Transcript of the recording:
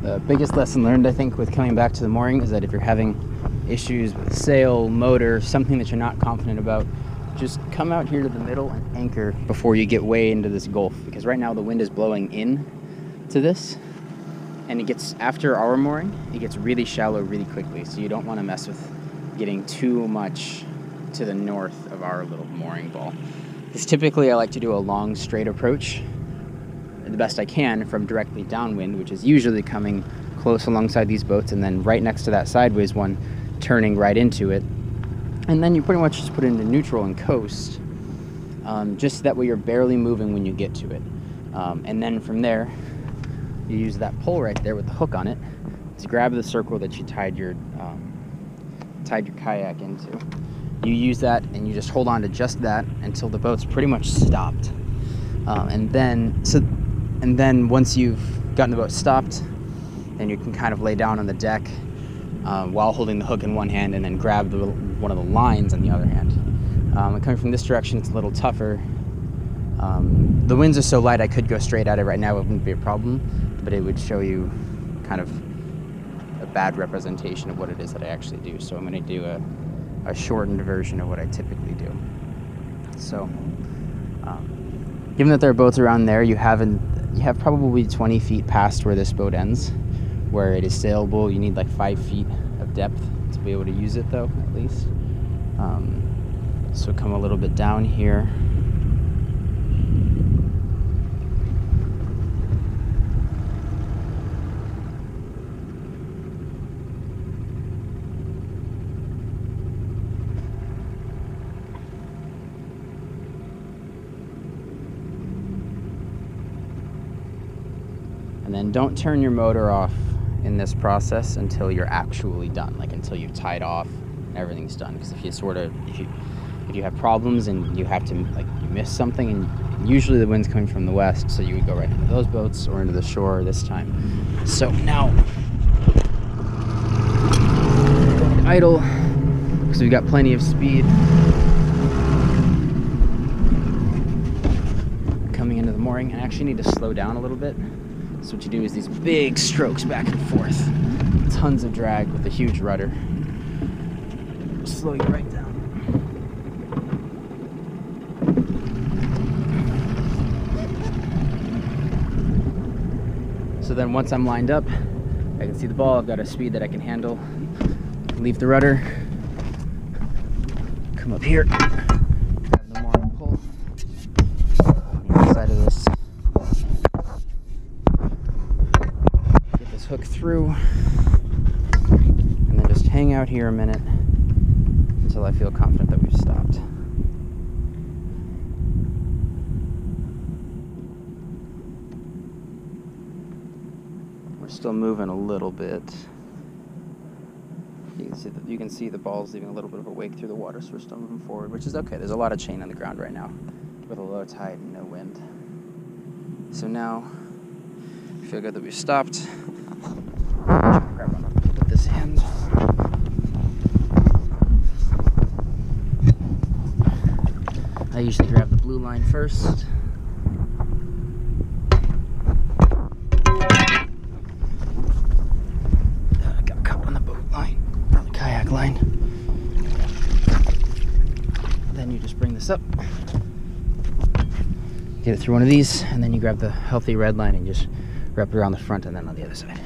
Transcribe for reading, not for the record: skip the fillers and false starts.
The biggest lesson learned, I think, with coming back to the mooring is that if you're having issues with sail, motor, something that you're not confident about, just come out here to the middle and anchor before you get way into this gulf, because right now the wind is blowing in to this, and it gets, after our mooring, it gets really shallow really quickly, so you don't want to mess with getting too much to the north of our little mooring ball. Because typically I like to do a long straight approach the best I can from directly downwind, which is usually coming close alongside these boats, and then right next to that sideways one turning right into it, and then you pretty much just put it into neutral and coast, just that way you're barely moving when you get to it, and then from there you use that pole right there with the hook on it to grab the circle that you tied your kayak into. You use that and you just hold on to just that until the boat's pretty much stopped, and then once you've gotten the boat stopped, then you can kind of lay down on the deck while holding the hook in one hand, and then grab one of the lines on the other hand. And coming from this direction, it's a little tougher. The winds are so light I could go straight at it right now, it wouldn't be a problem, but it would show you kind of a bad representation of what it is that I actually do. So I'm going to do a shortened version of what I typically do. So given that there are boats around there, you have probably 20 feet past where this boat ends, where it is sailable. You need like 5 feet of depth to be able to use it, though, at least. So come a little bit down here. And then don't turn your motor off in this process until you're actually done, like until you've tied off and everything's done. Because if you have problems and you have to, like, you miss something, and usually the wind's coming from the west, so you would go right into those boats or into the shore this time. So now going idle, because we've got plenty of speed coming into the mooring. I actually need to slow down a little bit. So what you do is these big strokes back and forth, tons of drag with a huge rudder. Slow you right down. So then once I'm lined up, I can see the ball, I've got a speed that I can handle. Leave the rudder, come up here, grab the mooring pole on the other side of this. Hook through, and then just hang out here a minute until I feel confident that we've stopped. We're still moving a little bit. You can see the ball's leaving a little bit of a wake through the water, so we're still moving forward, which is okay. There's a lot of chain on the ground right now with a low tide and no wind. So now I feel good that we've stopped. Grab on with this hand. I usually grab the blue line first. Got caught on the boat line, or the kayak line. Then you just bring this up, get it through one of these, and then you grab the healthy red line and just wrap it around the front and then on the other side.